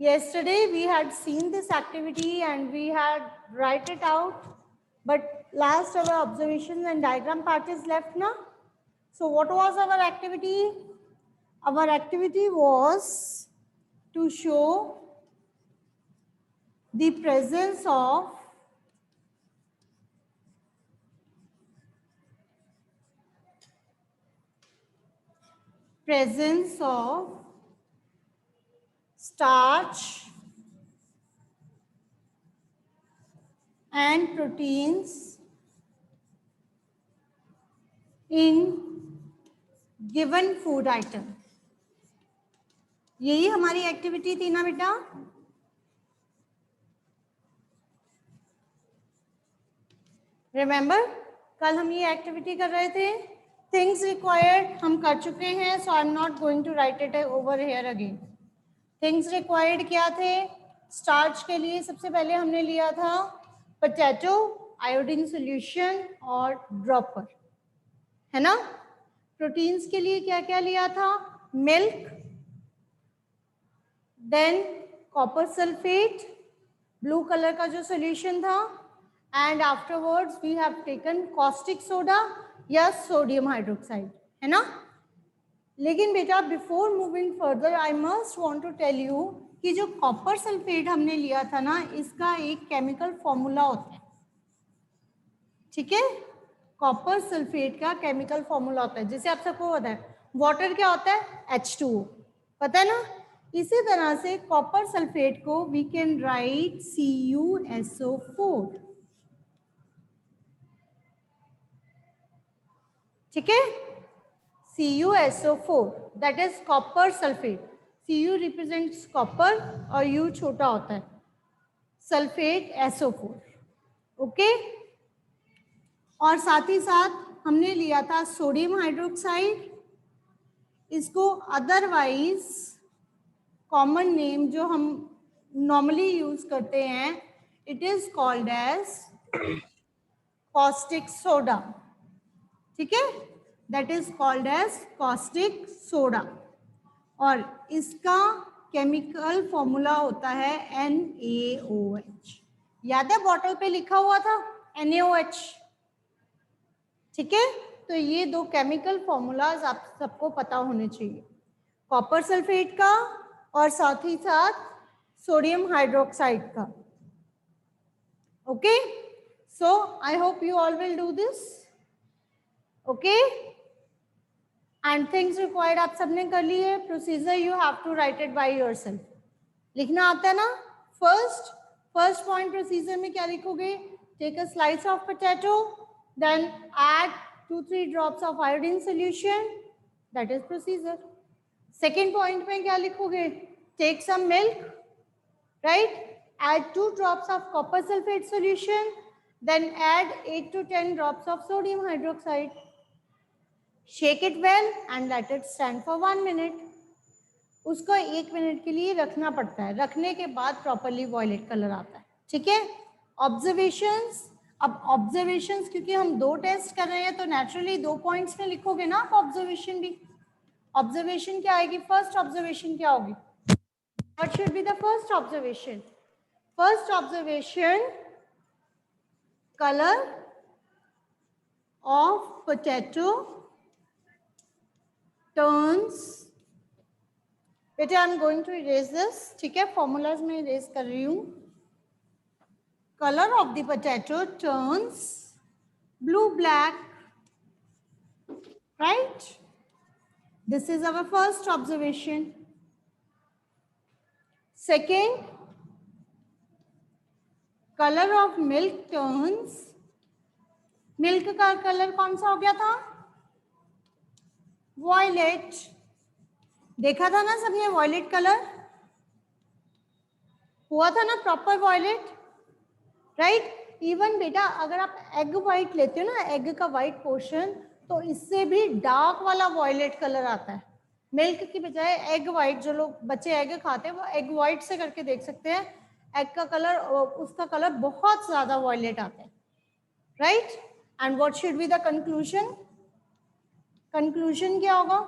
Yesterday we had seen this activity and we had write it out, but last our observations and diagram part is left now. So what was our activity? Our activity was to show the presence of starch and proteins in given food item. यही हमारी activity थी ना बेटा? Remember कल हम ये activity कर रहे थे. थिंग्स रिक्वायर्ड हम कर चुके हैं, so I am not going to write it over here again. Things required क्या थे? स्टार्च के लिए सबसे पहले हमने लिया था पोटैटो, आयोडीन सॉल्यूशन और ड्रॉपर, है ना. प्रोटीन्स के लिए क्या क्या लिया था? Milk, then copper sulphate, blue colour का जो सॉल्यूशन था, and afterwards we have taken caustic soda या सोडियम हाइड्रोक्साइड, है ना. लेकिन बेटा before moving further I must want to tell you कि जो कॉपर सल्फेट हमने लिया था ना, इसका एक केमिकल फॉर्मूला होता है. ठीक है, कॉपर सल्फेट का केमिकल फॉर्मूला होता है. जैसे आप सबको पता है वाटर क्या होता है? H2O, पता है ना. इसी तरह से कॉपर सल्फेट को वी कैन राइट CuSO4. ठीक है, CuSO4 that is copper sulphate. Cu represents copper और U छोटा होता है, सल्फेट SO4. ओके, और साथ ही साथ हमने लिया था सोडियम हाइड्रोक्साइड. इसको अदरवाइज कॉमन नेम जो हम नॉर्मली यूज करते हैं, it is called as caustic soda. ठीक है, that is called as caustic soda. और इसका केमिकल फॉर्मूला होता है NaOH. याद है बॉटल पे लिखा हुआ था NaOH. ठीक है, तो ये दो केमिकल फॉर्मूलाज आप सबको पता होने चाहिए, कॉपर सल्फेट का और साथ ही साथ सोडियम हाइड्रोक्साइड का. Okay, so I hope you all will do this. Okay, and things required आप सबने कर ली है. Procedure you have to write it by yourself. लिखना आता है ना. फर्स्ट पॉइंट प्रोसीजर में क्या लिखोगे? Take a slice of potato, then add 2-3 drops of iodine solution. That is procedure. Second point में क्या लिखोगे? Take some milk, right? Add 2 drops of copper sulfate solution, then add 8 to 10 drops of sodium hydroxide. Shake it well and let it stand for 1 minute. उसको 1 minute के लिए रखना पड़ता है. रखने के बाद प्रॉपरली वॉयलेट कलर आता है. ठीक है, ऑब्जर्वेशंस. अब ऑब्जर्वेशंस क्योंकि हम 2 टेस्ट कर रहे हैं तो नेचुरली 2 पॉइंट्स में लिखोगे ना आप ऑब्जर्वेशन भी. ऑब्जर्वेशन क्या आएगी? फर्स्ट ऑब्जर्वेशन क्या होगी? What should be the first observation? First observation, colour of potato turns. बेटा I am going to erase this. ठीक है, फॉर्मूलाज में इरेज कर रही हूँ. Color of the potato turns blue-black, right? This is our first observation. Second, color of milk turns. Milk का colour कौन सा हो गया था? Violet. देखा था ना सबने violet कलर? हुआ था ना प्रॉपर violet? राइट. इवन बेटा अगर आप एग वाइट लेते हो ना, एग का वाइट पोर्शन, तो इससे भी डार्क वाला वॉयलेट कलर आता है. मिल्क की बजाय एग वाइट, जो लोग बच्चे एग खाते हैं वो एग वाइट से करके देख सकते हैं. एग का कलर, उसका कलर बहुत ज्यादा वॉयलेट आता है. Right. And what should be the conclusion? Conclusion क्या होगा?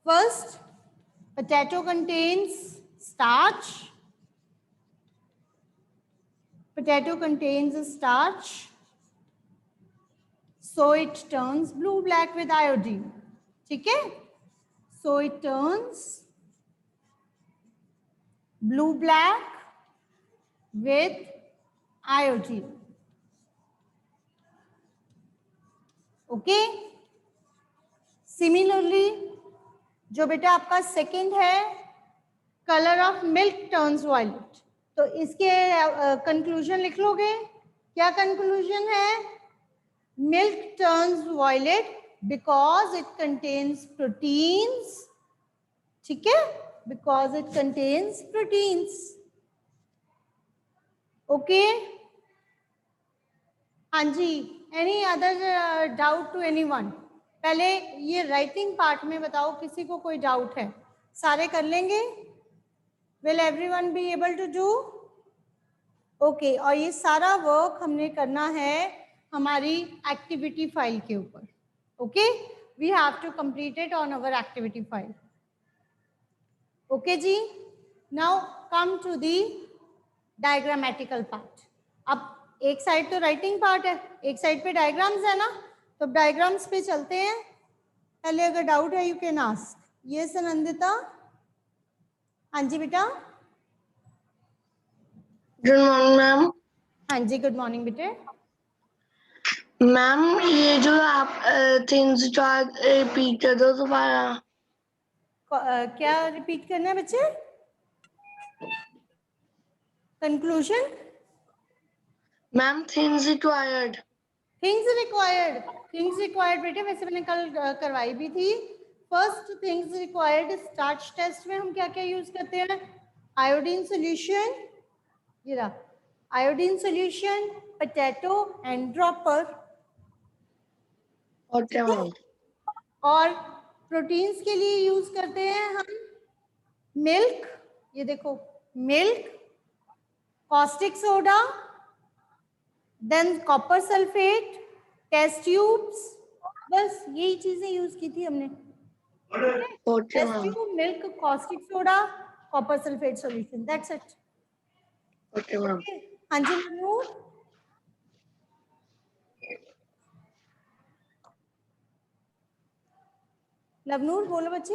First, Potato contains starch. Potato contains starch, so it turns blue-black with iodine. ठीक है? So it turns blue-black with iodine. Okay? Similarly, जो बेटा आपका सेकेंड है, colour of milk turns violet. तो इसके कंक्लूजन लिख लोगे. क्या कंक्लूजन है? Milk turns violet because it contains proteins. ठीक है? Because it contains proteins. Okay? हाँ जी. Any other doubt to anyone? पहले ये राइटिंग पार्ट में बताओ, किसी को कोई डाउट है? सारे कर लेंगे? Will everyone be able to do? Okay. और ये सारा वर्क हमने करना है हमारी एक्टिविटी फाइल के ऊपर. Okay? We have to complete it on our activity file. Okay जी. Now come to the diagrammatical part. अब एक साइड तो राइटिंग पार्ट है, एक साइड पे डायग्राम्स है ना. तो डायग्राम्स पे चलते हैं. पहले अगर डाउट है यू कैन आस्क. ये सनंदिता. हाँ जी बेटा. Good morning ma'am. हाँ जी, गुड मॉर्निंग बेटे. मैम ये जो आप थिंग्स जो रिपीट कर दो दोबारा. क्या रिपीट करना है बच्चे? Conclusion. Ma'am things required. Things required. Things required बेटे वैसे मैंने कल करवाई भी थी. First things required starch test में हम क्या क्या यूज करते हैं? Iodine solution. ये रहा iodine solution, potato and dropper. Okay ma'am. और प्रोटीन्स के लिए यूज करते हैं हम मिल्क. ये देखो milk, caustic soda, then copper sulphate, test tubes. बस यही चीजें यूज की थी हमने. Okay test ma'am. Tube, milk, caustic soda, copper sulphate solution. That's it. Okay ma'am. हाँ जी मनोज. लवनूर बोलो बच्चे.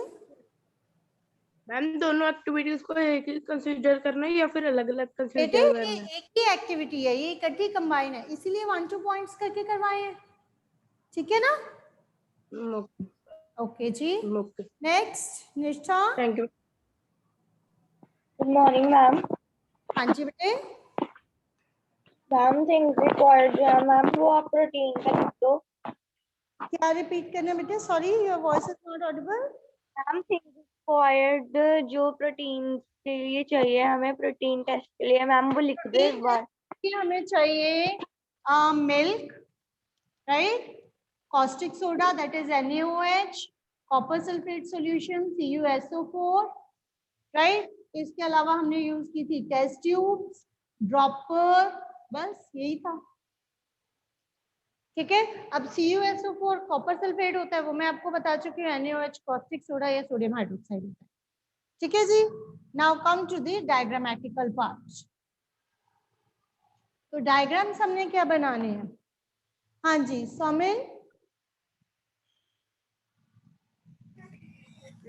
मैम दोनों एक्टिविटीज को एक ही कंसीडर करना है या फिर अलग अलग बेटे कंसीडर ये करना है? एक ही एक्टिविटी है, ये इकट्ठी कंबाइन है, इसीलिए 1-2 पॉइंट्स करके करवाए हैं. ठीक है ना? ओके जी. ओके. नेक्स्ट निष्ठा. Thank you. Good morning ma'am. हाँ जी बेटे. मैम थिंग्स रिक्वायर्ड जो है मैम वो आप प्रोटीन का लिख दो. क्या रिपीट करना बेटे? Sorry your voice is not Audible. Ma'am things required जो प्रोटीन के लिए चाहिए हमें प्रोटीन टेस्ट के लिए मैम वो लिख दो एक बार. कि हमें चाहिए milk, right, caustic soda that is NaOH, copper sulfate solution CuSO4, right. इसके अलावा हमने यूज की थी टेस्ट ट्यूब्स, ड्रॉपर. बस यही था. ठीक है. अब CuSO4 कॉपर सल्फेट होता है, वो मैं आपको बता चुकी हूँ. NaOH कॉस्टिक सोडा या सोडियम हाइड्रोक्साइड होता है. ठीक है जी. Now come to the diagrammatical part. तो डायग्राम्स हमने क्या बनाने हैं? हाँ जी सौमिन.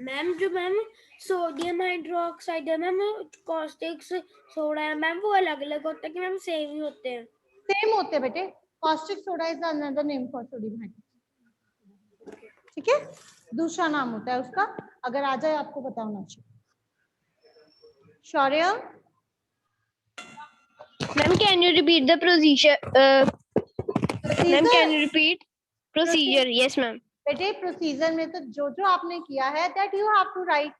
मैम जो मैम सोडियम हाइड्रोक्साइड है मैम, कॉस्टिक सोडा है मैम, वो अलग अलग होता है कि मैम सेम ही होते हैं? सेम होते हैं बेटे. Caustic soda is another name for sodium hydroxide. ठीक है, दूसरा नाम होता है उसका. अगर आ जाए आपको पता होना चाहिए. शौर्य. Ma'am, can you repeat the procedure? Ma'am, can you repeat procedure? Yes, ma'am. बेटे प्रोसीजर में तो जो जो आपने किया है that you have to write.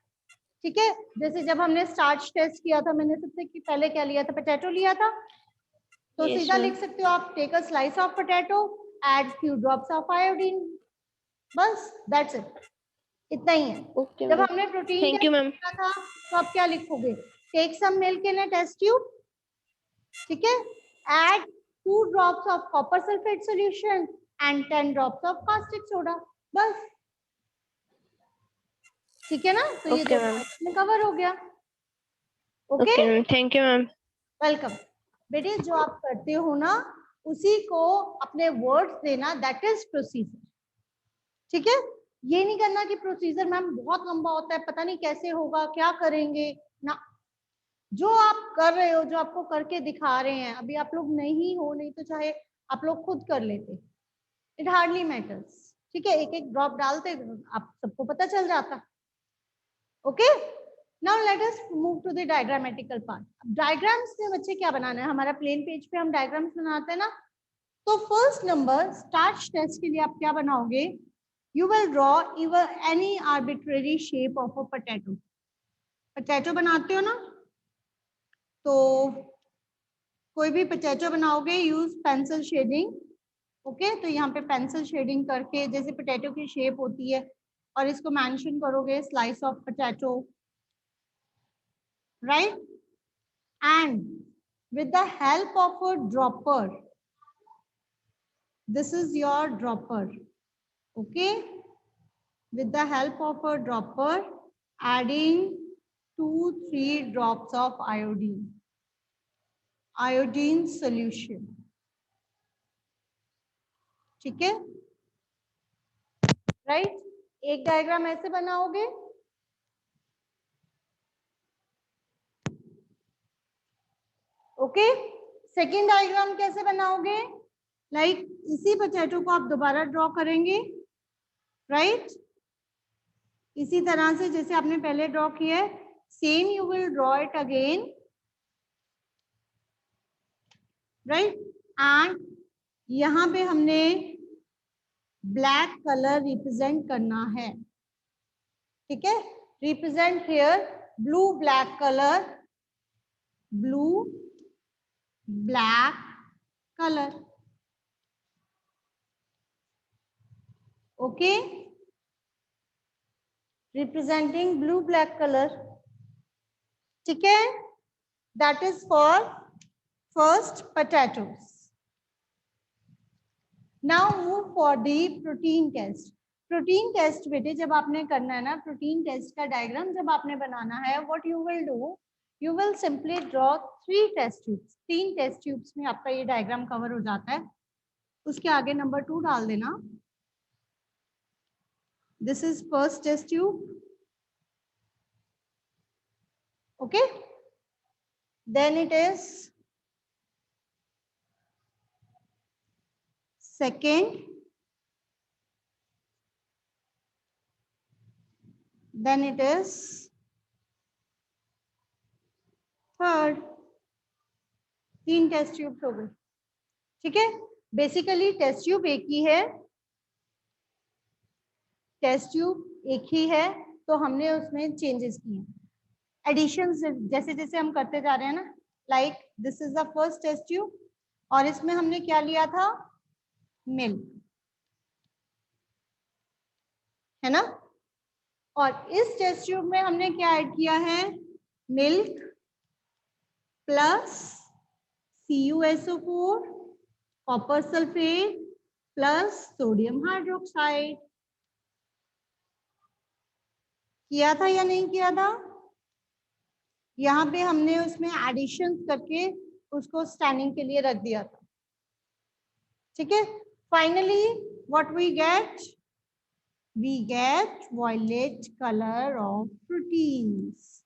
ठीक है. जैसे जब हमने स्टार्च टेस्ट किया था, मैंने सबसे पहले क्या लिया था? पोटैटो लिया था. तो Yes, सीधा ma'am. लिख सकते हो आप, take a slice of potato, add few drops of iodine. बस दैट्स इट. इतना ही है. Okay, जब ma'am. हमने प्रोटीन Thank you, ma'am. किया था तो आप क्या लिखोगे? Take some milk in a test tube. ठीक है. Add 2 drops of copper sulphate solution and 10 drops of caustic soda. बस. ठीक है ना? तो ये Okay, दो ma'am. पार्ट में कवर हो गया. Okay, Okay, ma'am. Thank you, ma'am. Welcome. बेटे जो आप करते हो ना उसी को अपने वर्ड्स देना, दैट इज प्रोसीजर. ठीक है, ये नहीं करना कि प्रोसीजर मैम बहुत लंबा होता है, पता नहीं कैसे होगा, क्या करेंगे ना. जो आप कर रहे हो, जो आपको करके दिखा रहे हैं, अभी आप लोग नहीं हो, नहीं तो चाहे आप लोग खुद कर लेते, इट हार्डली मैटर्स. ठीक है, एक एक ड्रॉप डालते आप सबको पता चल जाता. Okay, now let us move to the diagrammatical part. अब डायग्राम्स में बच्चे क्या बनाना है, हमारा प्लेन पेज पे हम डायग्राम्स बनाते हैं ना. तो फर्स्ट नंबर स्टार्च टेस्ट के लिए आप क्या बनाओगे, you will draw even any arbitrary shape of a potato. Potato बनाते हो ना, तो कोई भी पोटैटो बनाओगे, यूज पेंसिल शेडिंग. ओके, तो यहाँ पे पेंसिल शेडिंग करके जैसे पोटैटो की शेप होती है, और इसको मेंशन करोगे slice of potato, right. And with the help of a dropper, this is your dropper. Okay, with the help of a dropper, adding 2-3 drops of iodine solution. ठीक है, राइट. एक diagram ऐसे बनाओगे. ओके, सेकेंड डायग्राम कैसे बनाओगे, like इसी potato को आप दोबारा ड्रॉ करेंगे, राइट. इसी तरह से जैसे आपने पहले ड्रॉ किया है, same you will draw it again, right. And यहाँ पे हमने ब्लैक कलर रिप्रेजेंट करना है. ठीक है, represent here blue black colour, blue black colour. Okay, representing blue black colour. ठीक है, that is for first potatoes. Now move for the protein test. Protein test बेटे जब आपने करना है ना, प्रोटीन टेस्ट का डायग्राम जब आपने बनाना है, what you will do, you will simply draw 3 test tubes. 3 test tubes में आपका ये डायग्राम कवर हो जाता है. उसके आगे नंबर 2 डाल देना. This is first test tube. Okay, then it is second, then it is third. 3 test tube हो गए. ठीक है, बेसिकली टेस्ट ट्यूब एक ही है, टेस्ट ट्यूब एक ही है, तो हमने उसमें चेंजेस किए, एडिशन जैसे जैसे हम करते जा रहे हैं ना. Like this is the first test tube, और इसमें हमने क्या लिया था, मिल्क, है ना. और इस टेस्ट ट्यूब में हमने क्या ऐड किया है, milk plus CuSO4, copper sulphate plus sodium hydroxide. किया था या नहीं किया था? यहाँ पे हमने उसमें एडिशन करके उसको स्टैंडिंग के लिए रख दिया था. ठीक है, finally what we get violet color of proteins.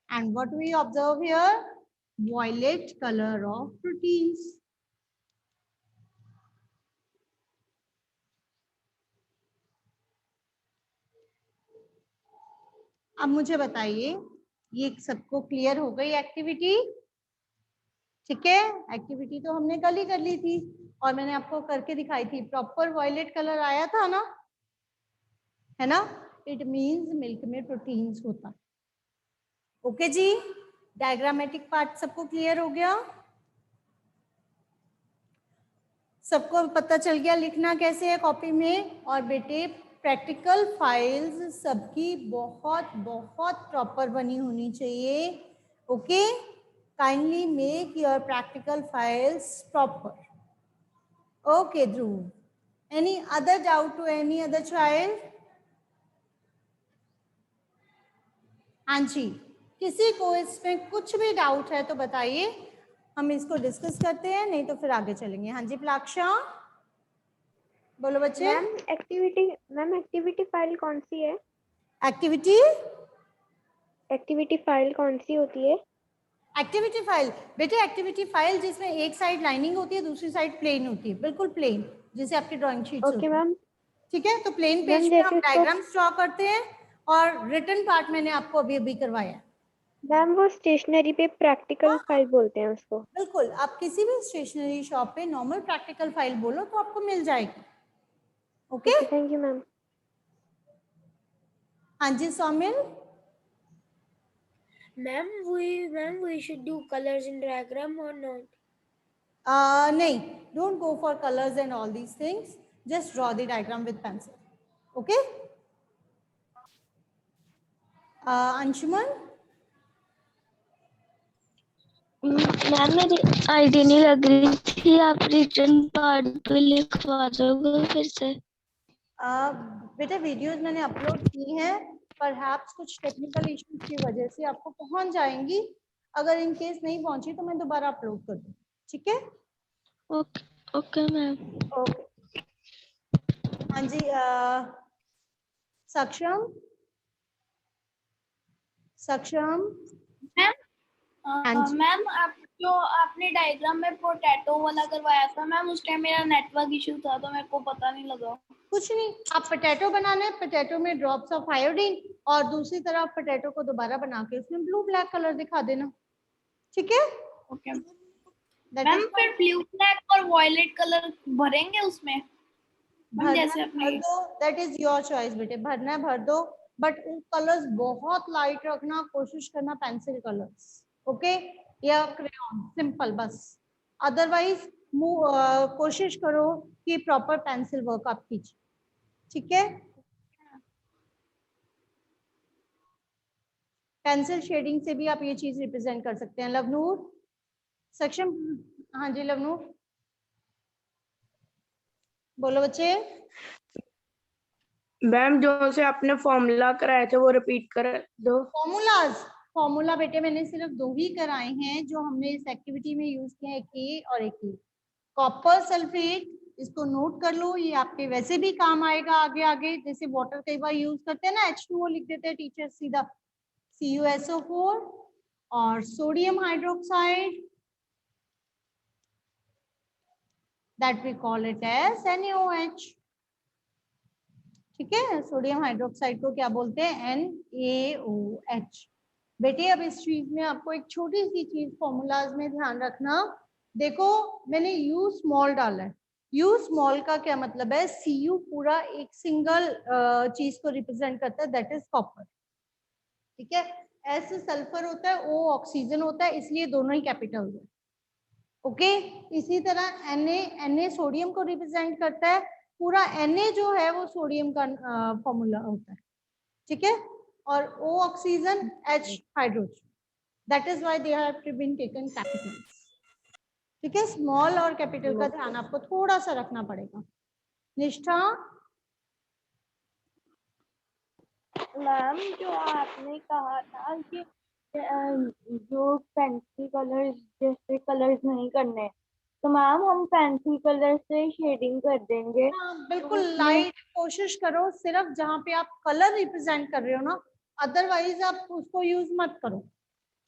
And what we observe here, violet color of proteins. अब मुझे बताइए, ये सबको क्लियर हो गई एक्टिविटी? ठीक है, एक्टिविटी तो हमने कल ही कर ली थी, और मैंने आपको करके दिखाई थी. प्रॉपर वॉयलेट कलर आया था ना, है ना. इट मीन्स मिल्क में प्रोटीन्स होता. ओके जी, डायग्रामेटिक पार्ट सबको क्लियर हो गया? सबको पता चल गया लिखना कैसे है कॉपी में? और बेटे प्रैक्टिकल फाइल्स सबकी बहुत बहुत प्रॉपर बनी होनी चाहिए. Okay, kindly make your practical files proper. Okay Dhruv, any other doubt to any other child? हाँ जी, किसी को इसमें कुछ भी डाउट है तो बताइए, हम इसको डिस्कस करते हैं, नहीं तो फिर आगे चलेंगे। हाँ जी प्लाक्षा, बोलो बच्चे। मैम एक्टिविटी फाइल कौन सी है? एक्टिविटी एक्टिविटी फाइल कौन सी होती है? एक्टिविटी फाइल बेटे, एक्टिविटी फाइल जिसमें एक साइड लाइनिंग होती है, दूसरी साइड प्लेन होती है, बिल्कुल प्लेन, जैसे आपकी ड्राइंग शीट्स ओके होती है। मैम। ठीक है, तो प्लेन मैम पेज पे हम जैसे उसको डायग्राम्स ड्रॉ करते हैं और रिटन पार्ट मैंने आपको अभी अभी करवाया है। मैम वो स्टेशनरी पे प्रैक्टिकल हाँ, फाइल बोलते हैं उसको। बिल्कुल, आप किसी भी स्टेशनरी शॉप पे नॉर्मल प्रैक्टिकल फाइल बोलो तो आपको मिल जाएगी। Okay, thank you ma'am. हाँ जी Saumil. Ma'am, we should do colors in diagram or not? नहीं, don't go for colors and all these things, just draw the diagram with pencil. Okay, Anshuman। Ma'am मेरी ID नहीं लग रही थी, आप return part पे लिखवा दोगे फिर से? बेटा वीडियोस मैंने अपलोड की हैं, परहैप्स कुछ टेक्निकल इश्यूज की वजह से आपको पहुंच जाएंगी, अगर इन केस नहीं पहुंची तो मैं दोबारा अपलोड कर दूँ। ठीक है, ओके मैम। ओके। हाँ जी सक्षम, सक्षम। मैम आप जो आपने डायग्राम में पोटैटो वाला करवाया था मैम, उस टाइम मेरा नेटवर्क इशू था तो मेरे को पता नहीं लगा। कुछ नहीं, आप पोटैटो बनाना है, पोटैटो में ड्रॉप्स ऑफ आयोडीन और दूसरी तरफ पोटैटो को दोबारा बना के उसमें ब्लू ब्लैक कलर दिखा देना। ठीक है, ओके मैम, फिर ब्लू ब्लैक और वॉयलेट कलर भरेंगे उसमें जैसे अपने। दैट इज योर चॉइस बेटे, भरना है भर दो, बट कलर्स बहुत लाइट रखना, कोशिश करना पेंसिल कलर्स, ओके, या क्रेयॉन सिंपल बस, अदरवाइज कोशिश करो कि प्रॉपर पेंसिल वर्क आप कीजिए। ठीक है, पेंसिल शेडिंग से भी आप ये चीज रिप्रेजेंट कर सकते हैं। लवनूर, सक्षम, हाँ जी लवनूर, बोलो बच्चे। मैम जो से आपने फॉर्मूला कराए थे वो रिपीट कर दो। फॉर्मूला बेटे मैंने सिर्फ 2 ही कराए हैं जो हमने इस एक्टिविटी में यूज किए हैं, एक ए और एक ई। कॉपर सल्फेट, इसको नोट कर लो, ये आपके वैसे भी काम आएगा आगे आगे, जैसे वाटर कई बार यूज करते हैं ना, H2O लिख देते हैं टीचर सीधा, CuSO4, और sodium hydroxide, that we call it as NaOH। ठीक है, सोडियम हाइड्रोक्साइड को क्या बोलते हैं? NaOH। बेटे अब इस चीज में आपको एक छोटी सी चीज फॉर्मूलाज में ध्यान रखना, देखो मैंने U स्मॉल डाला है, U स्मॉल का क्या मतलब है? Cu पूरा एक सिंगल चीज को रिप्रेजेंट करता है, दैट इज कॉपर। ठीक है, S सल्फर होता है, O ऑक्सीजन होता है, इसलिए दोनों ही कैपिटल है। ओके, इसी तरह Na सोडियम को रिप्रेजेंट करता है, पूरा Na जो है वो सोडियम का फॉर्मूला होता है। ठीक है, और O oxygen, H hydrogen, that is why they have to been taken capitals. ठीक है, स्मॉल और कैपिटल का ध्यान आपको थोड़ा सा रखना पड़ेगा। निष्ठा, मैम जो आपने कहा था कि जो पेंसिल कलर्स जैसे कलर्स नहीं करने, तो मैम हम पेंसिल कलर से शेडिंग कर देंगे। बिल्कुल लाइट कोशिश करो, सिर्फ जहाँ पे आप कलर रिप्रेजेंट कर रहे हो ना, अदरवाइज आप उसको यूज मत करो।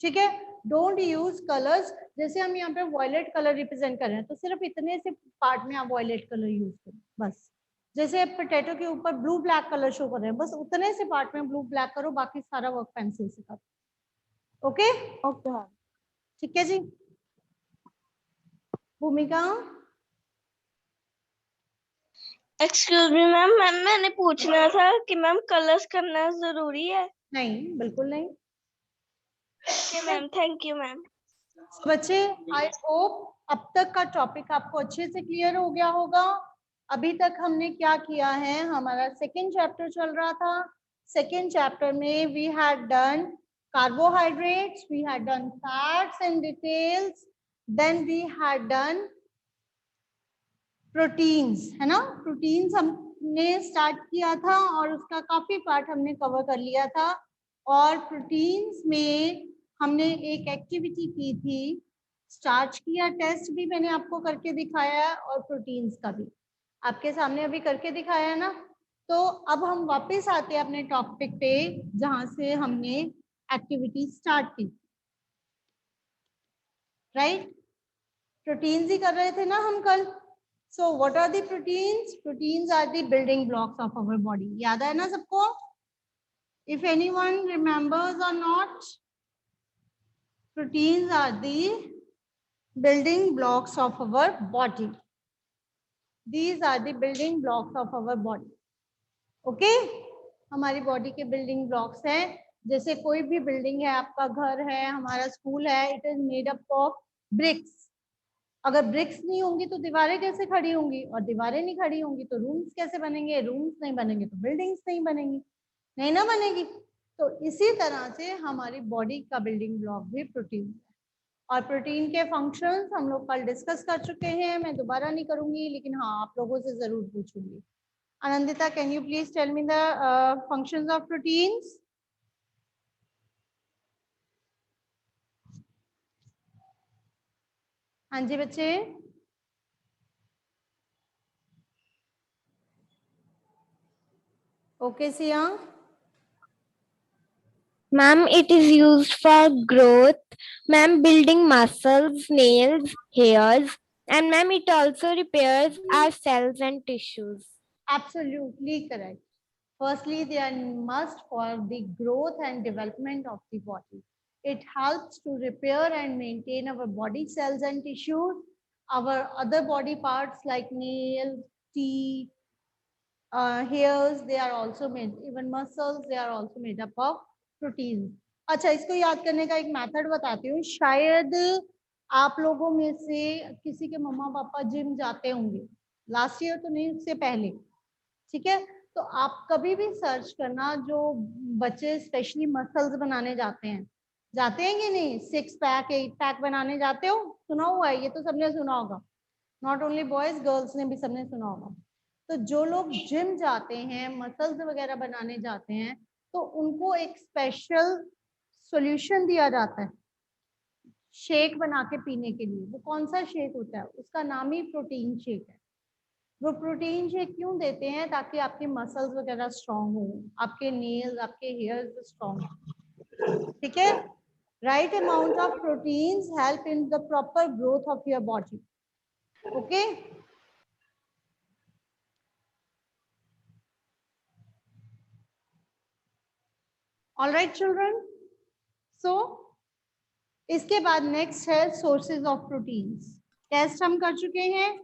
ठीक है, डोंट यूज कलर्स, जैसे हम यहाँ पे वॉयलेट कलर रिप्रेजेंट कर रहे हैं तो सिर्फ इतने से पार्ट में आप वॉयलेट कलर यूज करो बस। जैसे पोटैटो के ऊपर ब्लू ब्लैक कलर शो कर रहे हैं, बस उतने से पार्ट में ब्लू ब्लैक करो, बाकी सारा वर्क पेंसिल से करो। Okay okay ma'am. ठीक है जी। भूमिका, एक्सक्यूज मी मैम, मैंने पूछना था कि मैम कलर्स करना जरूरी है? नहीं बिल्कुल नहीं। Okay ma'am, thank you ma'am. तो बच्चे आई होप अब तक का टॉपिक आपको अच्छे से क्लियर हो गया होगा। अभी तक हमने क्या किया है, हमारा सेकेंड चैप्टर चल रहा था, सेकेंड चैप्टर में we had done carbohydrates, we had done fats in details, then we had done proteins, है ना, प्रोटीन्स हमने स्टार्ट किया था और उसका काफी पार्ट हमने कवर कर लिया था। और प्रोटीन्स में हमने एक एक्टिविटी की थी, स्टार्च किया टेस्ट भी मैंने आपको करके दिखाया है और प्रोटीन्स का भी आपके सामने अभी करके दिखाया है ना। तो अब हम वापस आते हैं अपने टॉपिक पे जहां से हमने एक्टिविटी स्टार्ट की, राइट? प्रोटीन्स ही कर रहे थे ना हम कल। So what are the proteins? Proteins are the building blocks of our body. याद है ना सबको? If anyone remembers or not, proteins are the building blocks of our body. These are the building blocks of our body. Okay? हमारी body के building blocks हैं। जैसे कोई भी बिल्डिंग है, आपका घर है, हमारा स्कूल है, it is made up of BRICS. अगर ब्रिक्स नहीं होंगी तो दीवारें कैसे खड़ी होंगी, और दीवारें नहीं खड़ी होंगी तो रूम्स कैसे बनेंगे, रूम्स नहीं बनेंगे तो बिल्डिंग्स नहीं बनेंगी, नहीं ना बनेगी। तो इसी तरह से हमारी बॉडी का बिल्डिंग ब्लॉक भी प्रोटीन है। और प्रोटीन के फंक्शंस हम लोग कल डिस्कस कर चुके हैं, मैं दोबारा नहीं करूंगी, लेकिन हाँ आप लोगों से जरूर पूछूंगी। Anandita, can you please tell me the functions of proteins? हाँ जी बच्चे। Okay Siya. Ma'am, it is used for growth, ma'am, building muscles, nails, hairs, and ma'am, it also repairs our cells and tissues. Absolutely correct. Firstly, they are must for the growth and development of the body. It helps to repair and maintain our body cells and tissues. Our other body parts like nails, teeth, hairs, they are also made, even muscles, they are also made up of proteins. अच्छा, इसको याद करने का एक method बताती हूँ। शायद आप लोगों में से किसी के मम्मा पापा जिम जाते होंगे, लास्ट ईयर तो नहीं, उससे पहले, ठीक है? तो आप कभी भी सर्च करना, जो बच्चे स्पेशली मसल्स बनाने जाते हैं कि नहीं, 6 पैक 8 पैक बनाने जाते हो, सुना हुआ है, ये तो सबने सुना होगा, नॉट ओनली बॉयज, गर्ल्स ने भी सबने सुना होगा। तो जो लोग जिम जाते हैं, मसल्स वगैरह बनाने जाते हैं, तो उनको एक स्पेशल सॉल्यूशन दिया जाता है शेक बना के पीने के लिए। वो कौन सा शेक होता है? उसका नाम ही प्रोटीन शेक है। वो प्रोटीन शेक क्यों देते हैं? ताकि आपके मसल्स वगैरह स्ट्रांग हो, आपके नेल्स, आपके हेयर्स स्ट्रांग हो, ठीक है? Right amount of proteins help in the proper growth of your body. Okay, all right children. So इसके बाद नेक्स्ट है सोर्सेज ऑफ प्रोटीन्स। टेस्ट हम कर चुके हैं,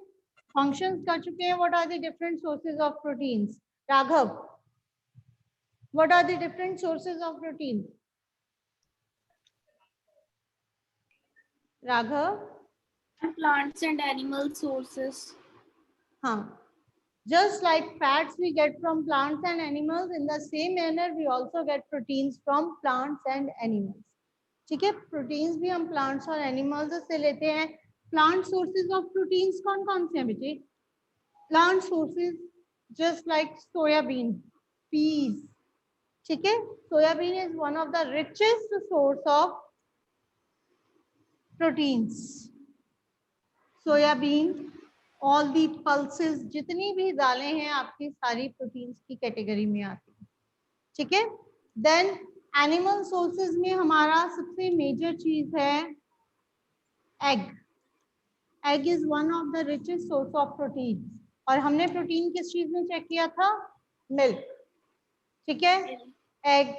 फंक्शंस कर चुके हैं। What are the different sources of proteins? Raghav, what are the different sources of protein? Raghav? Plants and animal sources. हाँ, just like fats we get from plants and animals, in the same manner we also get proteins from plants and animals. ठीक है, proteins भी हम plants और animals से लेते हैं। Plant sources of proteins कौन कौन से हैं बेटे? Plant sources just like soybean, peas, ठीक है? Soybean is one of the richest source of proteins. Soybean, all the pulses, जितनी भी दालें हैं आपकी सारी प्रोटीन्स की कैटेगरी में आती है, ठीक है? देन एनिमल सोर्सेज में हमारा सबसे मेजर चीज है egg. Egg is one of the richest source of protein. और हमने प्रोटीन किस चीज में चेक किया था? मिल्क, ठीक है? एग,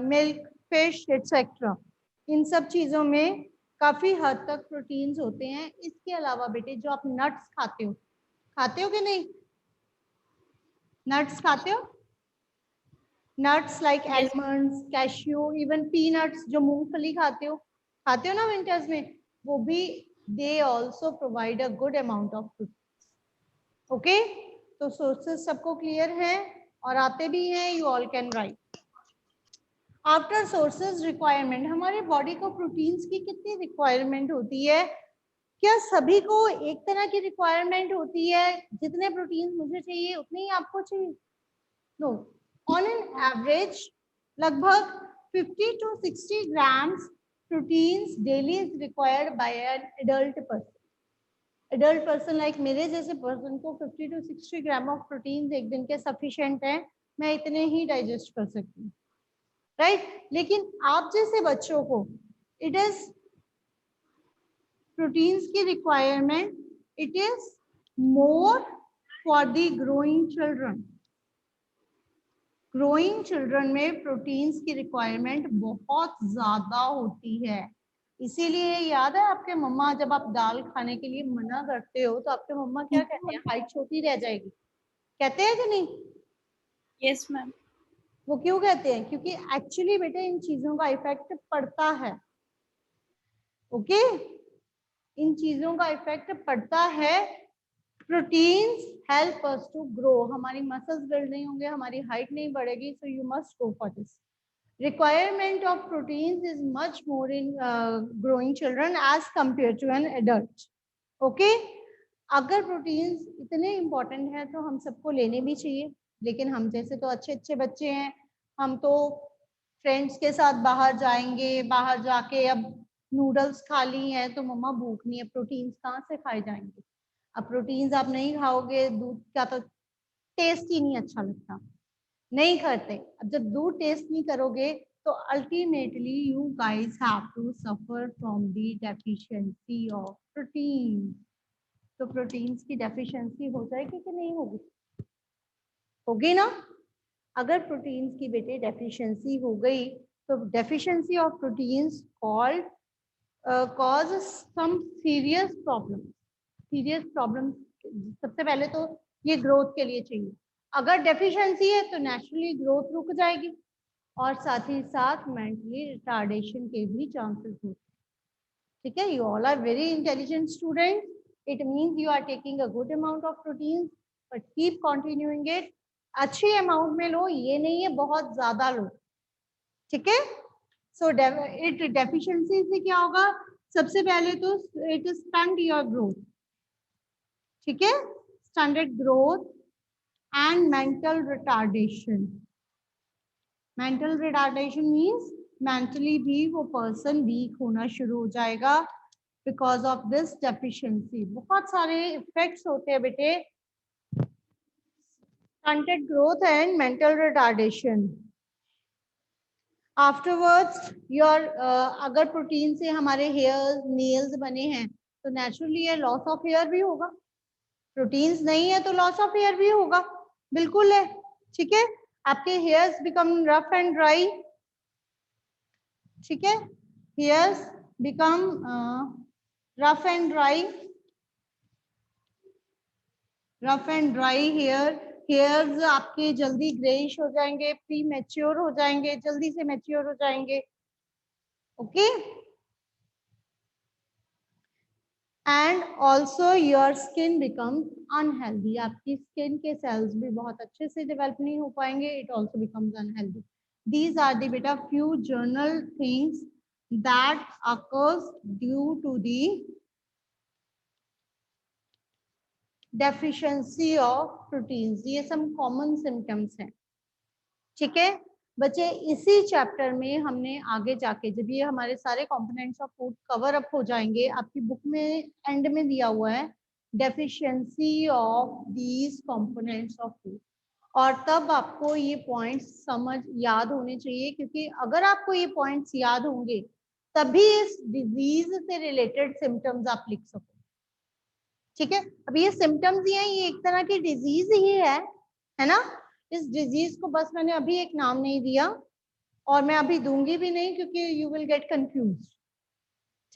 मिल्क, फिश एटसेट्रा, इन सब चीजों में काफी हद तक प्रोटीन्स होते हैं। इसके अलावा बेटे जो आप नट्स खाते हो कि नहीं? नट्स खाते हो? Nuts like almonds, cashew, even peanuts, जो मूंगफली खाते हो ना विंटर्स में, वो भी they also provide a good amount of proteins. Okay, तो सोर्सेस सबको क्लियर है और आते भी हैं, you all can write. After sources requirement, हमारे बॉडी को प्रोटीन्स की कितनी रिक्वायरमेंट होती है? क्या सभी को एक तरह की रिक्वायरमेंट होती है? जितने प्रोटीन्स मुझे चाहिए उतने ही आपको चाहिए? नो, ऑन एन एवरेज लगभग 50 to 60 grams proteins daily is required by an adult person. Adult person like मेरे जैसे पर्सन को 50 to 60 ग्राम ऑफ प्रोटीन एक दिन के सफिशिएंट है, मैं इतने ही डाइजेस्ट कर सकती हूँ, राइट। लेकिन आप जैसे बच्चों को इट इज प्रोटीन्स की requirement, it is more for the growing children. Growing children में प्रोटीन्स की रिक्वायरमेंट बहुत ज्यादा होती है। इसीलिए याद है आपके मम्मा जब आप दाल खाने के लिए मना करते हो तो आपके मम्मा क्या कहते हैं, हाइट छोटी रह जाएगी, कहते हैं कि नहीं? Yes ma'am. वो क्यों कहते हैं? क्योंकि एक्चुअली बेटे इन चीजों का इफेक्ट पड़ता है। ओके, इन चीजों का इफेक्ट पड़ता है। Proteins help us to grow. हमारी मसल्स बिल्ड नहीं होंगे, हमारी हाइट नहीं बढ़ेगी, so you must go for this. Requirement of proteins is much more in growing children as compared to an adult. Okay? अगर प्रोटीन्स इतने इम्पोर्टेंट हैं तो हम सबको लेने भी चाहिए, लेकिन हम जैसे तो अच्छे अच्छे बच्चे हैं, हम तो फ्रेंड्स के साथ बाहर जाएंगे, बाहर जाके अब नूडल्स खा ली हैं तो मम्मा भूख नहीं है, प्रोटीन्स कहाँ से खाए जाएंगे? अब प्रोटीन्स आप नहीं खाओगे, दूध का तो टेस्ट ही नहीं अच्छा लगता, नहीं करते। अब जब दूध टेस्ट नहीं करोगे तो ultimately you guys have to suffer from the deficiency of protein. तो प्रोटीन्स की डेफिशिएंसी हो जाएगी कि नहीं होगी? होगी ना। अगर प्रोटीन्स की बेटे डेफिशिएंसी हो गई तो deficiency of proteins called cause some serious problem. Serious problem सबसे पहले तो ये ग्रोथ के लिए चाहिए। अगर डेफिशिएंसी है तो नेचुरली ग्रोथ रुक जाएगी और साथ ही साथ मेंटली रिटार्डेशन के भी चांसेस होते हैं। ठीक है, you all are very intelligent student, it means you are taking a good amount of protein, but keep continuing it. अच्छी अमाउंट में लो, ये नहीं है बहुत ज्यादा लो। ठीक है, सो इट डेफिशिएंसी से क्या होगा? सबसे पहले तो इट स्टंट योर ग्रोथ। ठीक है, stunted growth and mental retardation. Mental retardation means mentally भी वो person weak होना शुरू हो जाएगा because of this deficiency. बहुत सारे effects होते हैं बेटे, stunted growth and mental retardation. Afterwards your अगर प्रोटीन से हमारे hairs, nails बने हैं तो naturally ये loss of hair भी होगा। प्रोटीन्स नहीं है तो लॉस ऑफ हेयर भी होगा, बिल्कुल है। ठीक है, आपके hairs become rough and dry. ठीक है, hairs become rough and dry, rough and dry hairs आपके जल्दी ग्रेइश हो जाएंगे, प्री मैच्योर हो जाएंगे, जल्दी से मैच्योर हो जाएंगे। Okay, and also your skin becomes unhealthy. आपकी स्किन के सेल्स भी बहुत अच्छे से डेवलप नहीं हो पाएंगे, it also becomes unhealthy. These are the beta few general things that occurs due to the deficiency of proteins. ये सब कॉमन सिम्टम्स हैं। ठीक है बच्चे, इसी चैप्टर में हमने आगे जाके जब ये हमारे सारे components of food cover up हो जाएंगे, आपकी बुक में एंड में दिया हुआ है deficiency of these components of food, और तब आपको ये पॉइंट्स समझ याद होने चाहिए, क्योंकि अगर आपको ये पॉइंट्स याद होंगे तभी इस डिजीज से रिलेटेड सिम्टम्स आप लिख सको। ठीक है, अब ये सिम्टम्स ही हैं, ये एक तरह की डिजीज ही है ना। इस डिजीज को बस मैंने अभी एक नाम नहीं दिया और मैं अभी दूंगी भी नहीं, क्योंकि यू विल गेट कंफ्यूज्ड।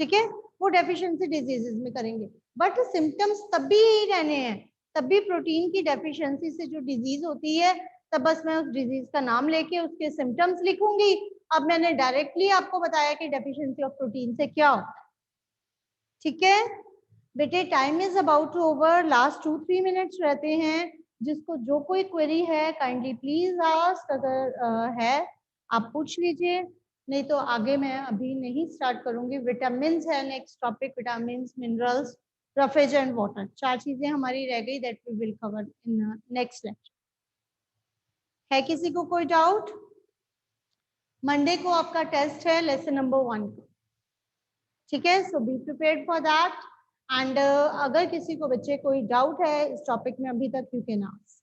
ठीक है, वो डेफिशिएंसी डिजीजेस में करेंगे, बट सिम्टम्स तब भी यही रहने हैं। तब भी प्रोटीन की डेफिशिएंसी से जो डिजीज होती है, तब बस मैं उस डिजीज का नाम लेके उसके सिम्टम्स लिखूंगी। अब मैंने डायरेक्टली आपको बताया कि डेफिशिएंसी ऑफ प्रोटीन से क्या होता है। ठीक है बेटे, time is about to over, last 2-3 minutes रहते हैं। जिसको जो कोई क्वेरी है काइंडली प्लीज आस्क, अगर है आप पूछ लीजिए, नहीं तो आगे मैं अभी नहीं स्टार्ट करूंगी। विटामिन्स है next topic, vitamins, minerals, roughage and water, 4 चीजें हमारी रह गई, that we will cover in next lecture. है किसी को कोई डाउट? मंडे को आपका टेस्ट है लेसन नंबर 1 का, ठीक है। So be prepared for that. And अगर किसी को बच्चे कोई डाउट है इस टॉपिक में अभी तक, यू कैन आस्क।